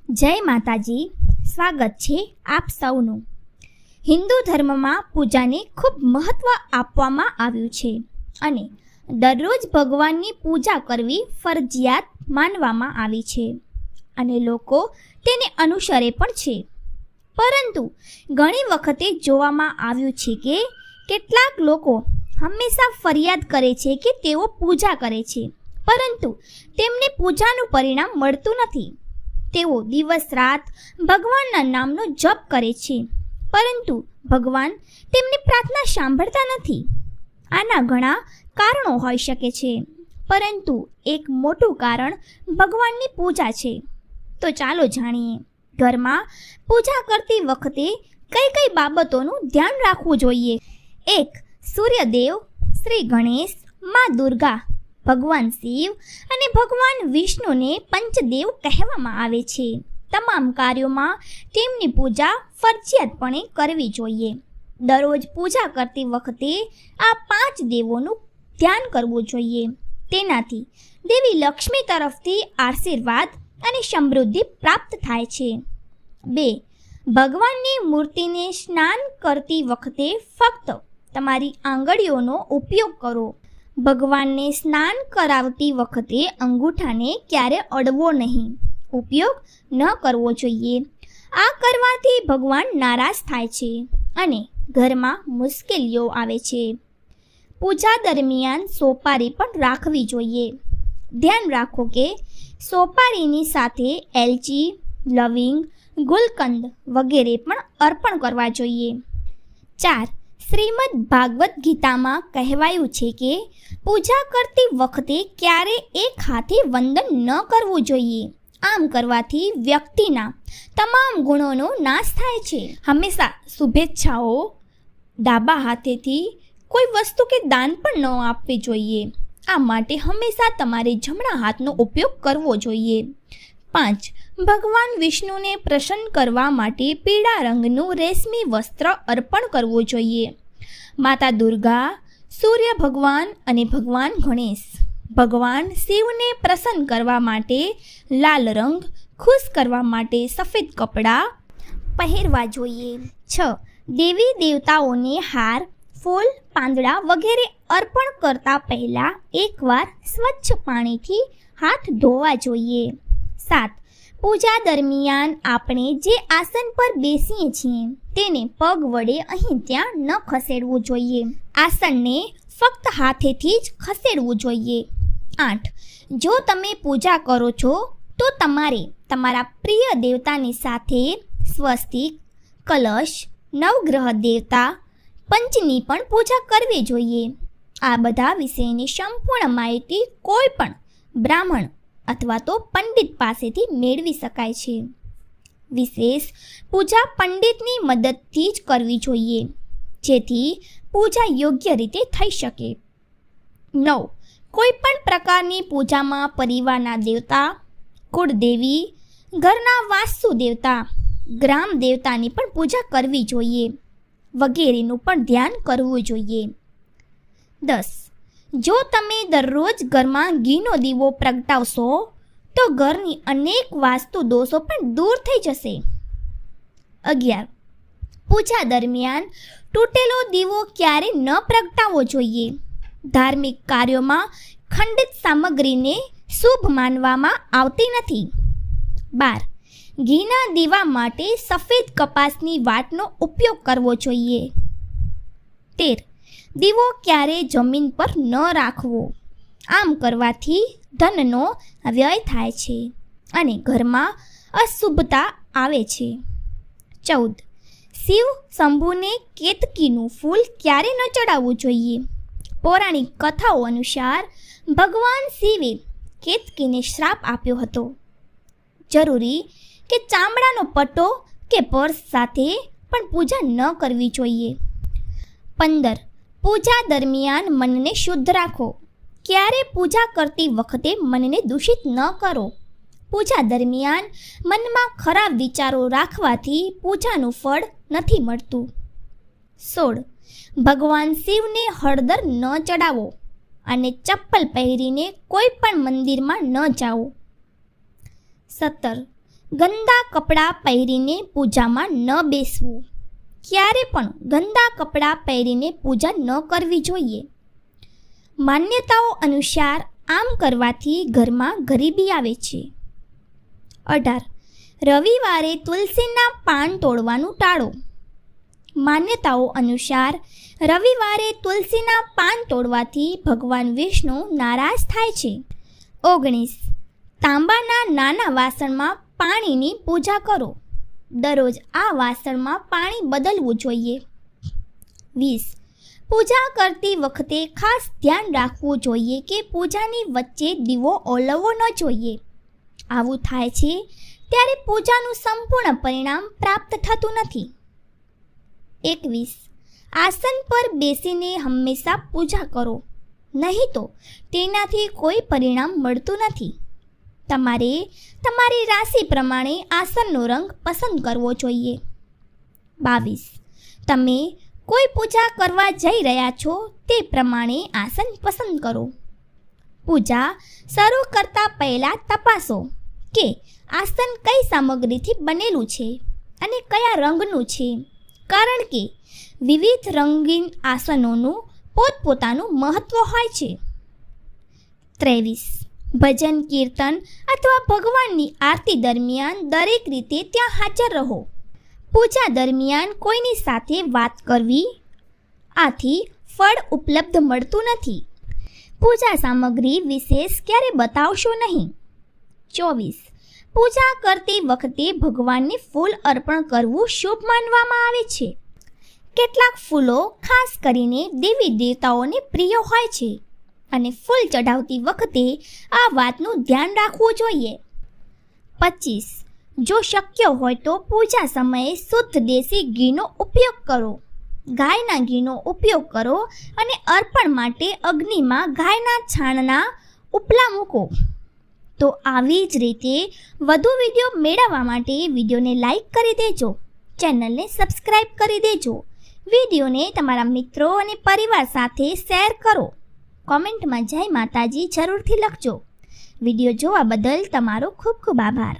જય માતાજી, સ્વાગત છે આપ સૌનું. હિન્દુ ધર્મમાં પૂજાને ખૂબ મહત્ત્વ આપવામાં આવ્યું છે અને દરરોજ ભગવાનની પૂજા કરવી ફરજિયાત માનવામાં આવી છે અને લોકો તેને અનુસરે પણ છે. પરંતુ ઘણી વખતે જોવામાં આવ્યું છે કે કેટલાક લોકો હંમેશા ફરિયાદ કરે છે કે તેઓ પૂજા કરે છે, પરંતુ તેમને પૂજાનું પરિણામ મળતું નથી. તેઓ દિવસ રાત ભગવાનના નામનો જપ કરે છે, પરંતુ ભગવાન તેમની પ્રાર્થના સાંભળતા નથી. આના ઘણા કારણો હોઈ શકે છે, પરંતુ એક મોટું કારણ ભગવાનની પૂજા છે. તો ચાલો જાણીએ, ઘરમાં પૂજા કરતી વખતે કઈ કઈ બાબતોનું ધ્યાન રાખવું જોઈએ. 1. સૂર્યદેવ, શ્રી ગણેશ, મા દુર્ગા, ભગવાન શિવ અને ભગવાન વિષ્ણુને પંચદેવ કહેવામાં આવે છે. તમામ કાર્યોમાં તેમની પૂજા ફરજિયાતપણે કરવી જોઈએ. દરરોજ પૂજા કરતી વખતે આ 5 દેવોનું ધ્યાન કરવું જોઈએ. તેનાથી દેવી લક્ષ્મી તરફથી આશીર્વાદ અને સમૃદ્ધિ પ્રાપ્ત થાય છે. 2. ભગવાનની મૂર્તિને સ્નાન કરતી વખતે ફક્ત તમારી આંગળીઓનો ઉપયોગ કરો. ભગવાનને સ્નાન કરાવતી વખતે અંગૂઠાને ક્યારે અડવો નહીં, ઉપયોગ ન કરવો જોઈએ. આ કરવાથી ભગવાન નારાજ થાય છે અને ઘરમાં મુશ્કેલીઓ આવે છે. પૂજા દરમિયાન સોપારી પણ રાખવી જોઈએ. ધ્યાન રાખો કે સોપારીની સાથે એલચી, લવિંગ, ગુલકંદ વગેરે પણ અર્પણ કરવા જોઈએ. 4. શ્રીમદ ભાગવત ગીતામાં કહેવાયું છે કે પૂજા કરતી વખતે ક્યારે એક હાથે વંદન ન કરવું જોઈએ. આમ કરવાથી વ્યક્તિના તમામ ગુણોનો નાશ થાય છે. હંમેશા શુભેચ્છાઓ ડાબા હાથેથી કોઈ વસ્તુ કે દાન પણ ન આપવી જોઈએ. આ માટે હંમેશા તમારે જમણા હાથનો ઉપયોગ કરવો જોઈએ. 5. ભગવાન વિષ્ણુને પ્રસન્ન કરવા માટે પીળા રંગનું રેશમી વસ્ત્ર અર્પણ કરવું જોઈએ. માતા દુર્ગા, સૂર્ય ભગવાન અને ભગવાન ગણેશ, ભગવાન શિવને પ્રસન્ન કરવા માટે લાલ રંગ, ખુશ કરવા માટે સફેદ કપડાં પહેરવા જોઈએ. 6. દેવી દેવતાઓને હાર, ફૂલ, પાંદડા વગેરે અર્પણ કરતા પહેલાં એકવાર સ્વચ્છ પાણીથી હાથ ધોવા જોઈએ. 7. પૂજા દરમિયાન આપણે જે આસન પર બેસીએ છીએ તેને પગ વડે અહીં ત્યાં ન ખસેડવું જોઈએ. આસનને ફક્ત હાથેથી જ ખસેડવું જોઈએ. 8. જો તમે પૂજા કરો છો તો તમારે તમારા પ્રિય દેવતાની સાથે સ્વસ્તિક, કલશ, નવગ્રહ દેવતા, પંચની પણ પૂજા કરવી જોઈએ. આ બધા વિશેની સંપૂર્ણ માહિતી કોઈ પણ બ્રાહ્મણ અથવા તો પંડિત પાસેથી મેળવી શકાય છે. વિશેષ પૂજા પંડિતની મદદથી જ કરવી જોઈએ, જેથી પૂજા યોગ્ય રીતે થઈ શકે. 9. કોઈ પણ પ્રકારની પૂજામાં પરિવારના દેવતા, કુળદેવી, ઘરના વાસ્તુ દેવતા, ગ્રામ દેવતાની પણ પૂજા કરવી જોઈએ વગેરેનું પણ ધ્યાન કરવું જોઈએ. 10. જો તમે દરરોજ ઘરમાં ઘીનો દીવો પ્રગટાવશો તો ઘરની અનેક વાસ્તુ દોષો પણ દૂર થઈ જશે. 11. પૂજા દરમિયાન તૂટેલો દીવો ક્યારે ન પ્રગટાવવો જોઈએ. ધાર્મિક કાર્યોમાં ખંડિત સામગ્રીને શુભ માનવામાં આવતી નથી. 12. ઘીના દીવા માટે સફેદ કપાસની વાટનો ઉપયોગ કરવો જોઈએ. 13. દીવો ક્યારે જમીન પર ન રાખવો. આમ કરવાથી ધનનો વ્યય થાય છે અને ઘરમાં અશુભતા આવે છે. 14. શિવ શંભુને કેતકીનું ફૂલ ક્યારે ન ચડાવવું જોઈએ. પૌરાણિક કથાઓ અનુસાર ભગવાન શિવે કેતકીને શ્રાપ આપ્યો હતો. જરૂરી કે ચામડાનો પટ્ટો કે પર્સ સાથે પણ પૂજા ન કરવી જોઈએ. 15. પૂજા દરમિયાન મનને શુદ્ધ રાખો. ક્યારે પૂજા કરતી વખતે મનને દૂષિત ન કરો. પૂજા દરમિયાન મનમાં ખરાબ વિચારો રાખવાથી પૂજાનું ફળ નથી મળતું. 16. ભગવાન શિવને હળદર ન ચડાવો અને ચપ્પલ પહેરીને કોઈ પણ મંદિરમાં ન જાઓ. 17. ગંદા કપડાં પહેરીને પૂજામાં ન બેસવું. ક્યારે પણ ગંદા કપડાં પહેરીને પૂજા ન કરવી જોઈએ. માન્યતાઓ અનુસાર આમ કરવાથી ઘરમાં ગરીબી આવે છે. 18. રવિવારે તુલસીના પાન તોડવાનું ટાળો. માન્યતાઓ અનુસાર રવિવારે તુલસીના પાન તોડવાથી ભગવાન વિષ્ણુ નારાજ થાય છે. 19. તાંબાના નાના વાસણમાં પાણીની પૂજા કરો. દરરોજ આ વાસણમાં પાણી બદલવું જોઈએ. 20. પૂજા કરતી વખતે ખાસ ધ્યાન રાખવું જોઈએ કે પૂજાની વચ્ચે દીવો ઓલવવો ન જોઈએ. આવું થાય છે ત્યારે પૂજાનું સંપૂર્ણ પરિણામ પ્રાપ્ત થતું નથી. 21. આસન પર બેસીને હંમેશા પૂજા કરો, નહીં તો તેનાથી કોઈ પરિણામ મળતું નથી. તમારે તમારી રાશિ પ્રમાણે આસનનો રંગ પસંદ કરવો જોઈએ. 22. તમે કોઈ પૂજા કરવા જઈ રહ્યા છો તે પ્રમાણે આસન પસંદ કરો. પૂજા શરૂ કરતા પહેલાં તપાસો કે આસન કઈ સામગ્રીથી બનેલું છે અને કયા રંગનું છે, કારણ કે વિવિધ રંગીન આસનોનું પોતપોતાનું મહત્ત્વ હોય છે. 23. ભજન કીર્તન અથવા ભગવાનની આરતી દરમિયાન દરેક રીતે ત્યાં હાજર રહો. પૂજા દરમિયાન કોઈની સાથે વાત કરવી, આથી ફળ ઉપલબ્ધ મળતું નથી. પૂજા સામગ્રી વિશેષ ક્યારે બતાવશો નહીં. 24. પૂજા કરતી વખતે ભગવાનને ફૂલ અર્પણ કરવું શુભ માનવામાં આવે છે. કેટલાક ફૂલો ખાસ કરીને દેવી દેવતાઓને પ્રિય હોય છે અને ફૂલ ચઢાવતી વખતે આ વાતનું ધ્યાન રાખવું જોઈએ. 25. જો શક્ય હોય તો પૂજા સમયે શુદ્ધ દેશી ઘીનો ઉપયોગ કરો. ગાયના ઘીનો ઉપયોગ કરો અને અર્પણ માટે અગ્નિમાં ગાયના છાણના ઉપલા મૂકો. તો આવી જ રીતે વધુ વિડીયો મેળવવા માટે વિડીયોને લાઈક કરી દેજો, ચેનલને સબસ્ક્રાઈબ કરી દેજો, વિડીયોને તમારા મિત્રો અને પરિવાર સાથે શેર કરો. કોમેન્ટમાં જય માતાજી જરૂરથી લખજો. વિડીયો જોવા બદલ તમારો ખૂબ ખૂબ આભાર.